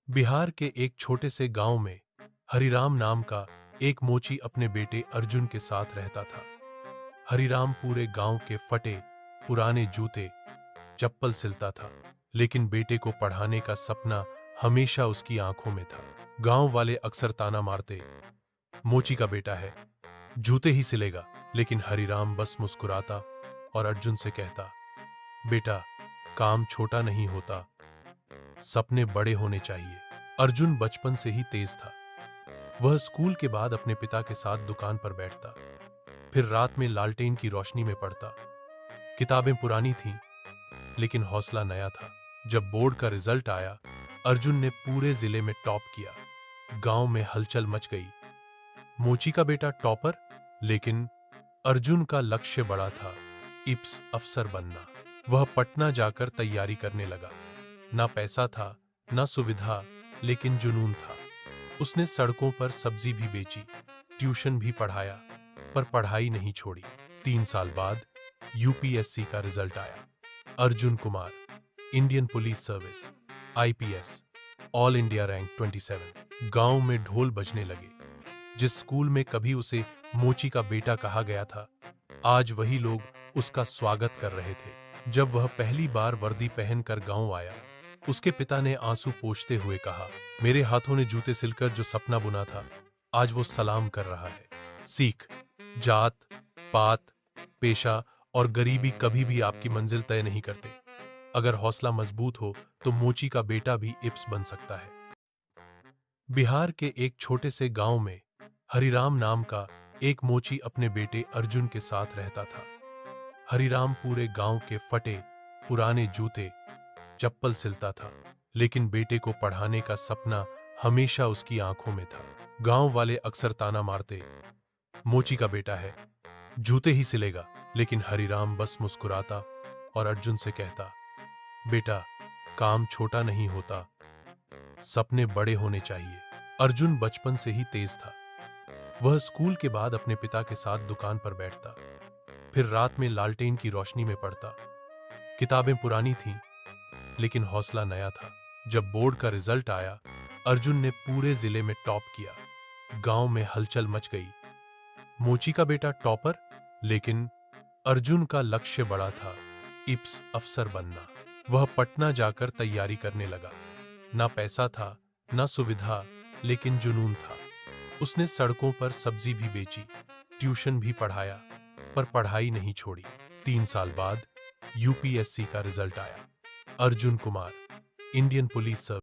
बिहार के एक छोटे से गांव में हरिराम नाम का एक मोची अपने बेटे अर्जुन के साथ रहता था। हरिराम पूरे गांव के फटे पुराने जूते चप्पल सिलता था, लेकिन बेटे को पढ़ाने का सपना हमेशा उसकी आंखों में था। गांव वाले अक्सर ताना मारते, मोची का बेटा है, जूते ही सिलेगा। लेकिन हरिराम बस मुस्कुराता और अर्जुन से कहता, बेटा, काम छोटा नहीं होता, सपने बड़े होने चाहिए। अर्जुन बचपन से ही तेज था। वह स्कूल के बाद अपने पिता के साथ दुकान पर बैठता, फिर रात में लालटेन की रोशनी में पढ़ता। किताबें पुरानी थीं, लेकिन हौसला नया था। जब बोर्ड का रिजल्ट आया, अर्जुन ने पूरे जिले में टॉप किया। गांव में हलचल मच गई। मोची का बेटा टॉपर, लेकिन अर्जुन का लक्ष्य बड़ा था, इप्स अफसर बनना। वह पटना जाकर तैयारी करने लगा। ना पैसा था, ना सुविधा, लेकिन जुनून था। उसने सड़कों पर सब्जी भी बेची, ट्यूशन भी पढ़ाया, पर पढ़ाई नहीं छोड़ी। 3 साल बाद यूपीएससी का रिजल्ट आया। Arjun Kumar, Indian police service, IPS, all India rank 27। गांव में ढोल बजने लगे। जिस स्कूल में कभी उसे मोची का बेटा कहा गया था, आज वही लोग उसका स्वागत कर रहे थे। जब वह पहली बार वर्दी पहनकर गांव आया, उसके पिता ने आंसू पोंछते हुए कहा, मेरे हाथों ने जूते सिलकर जो सपना बुना था, आज वो सलाम कर रहा है। सीख, जात, पात, पेशा और गरीबी कभी भी आपकी मंजिल तय नहीं करते। अगर हौसला मजबूत हो तो मोची का बेटा भी इप्स बन सकता है। बिहार के एक छोटे से गांव में हरिराम नाम का एक मोची अपने बेटे अर्जुन के साथ रहता था। हरिराम पूरे गांव के फटे पुराने जूते चप्पल सिलता था, लेकिन बेटे को पढ़ाने का सपना हमेशा उसकी आंखों में था। गांव वाले अक्सर ताना मारते, मोची का बेटा है, जूते ही सिलेगा। लेकिन हरिराम बस मुस्कुराता और अर्जुन से कहता, बेटा, काम छोटा नहीं होता, सपने बड़े होने चाहिए। अर्जुन बचपन से ही तेज था। वह स्कूल के बाद अपने पिता के साथ दुकान पर बैठता, फिर रात में लालटेन की रोशनी में पढ़ता। किताबें पुरानी थीं, लेकिन हौसला नया था। जब बोर्ड का रिजल्ट आया, अर्जुन ने पूरे जिले में टॉप किया। गांव में हलचल मच गई। मोची का बेटा टॉपर, लेकिन अर्जुन का लक्ष्य बड़ा था, इप्स अफसर बनना। वह पटना जाकर तैयारी करने लगा। ना पैसा था, ना सुविधा, लेकिन जुनून था। उसने सड़कों पर सब्जी भी बेची, ट्यूशन भी पढ़ाया, पर पढ़ाई नहीं छोड़ी। 3 साल बाद यूपीएससी का रिजल्ट आया। Arjun Kumar, Indian police service.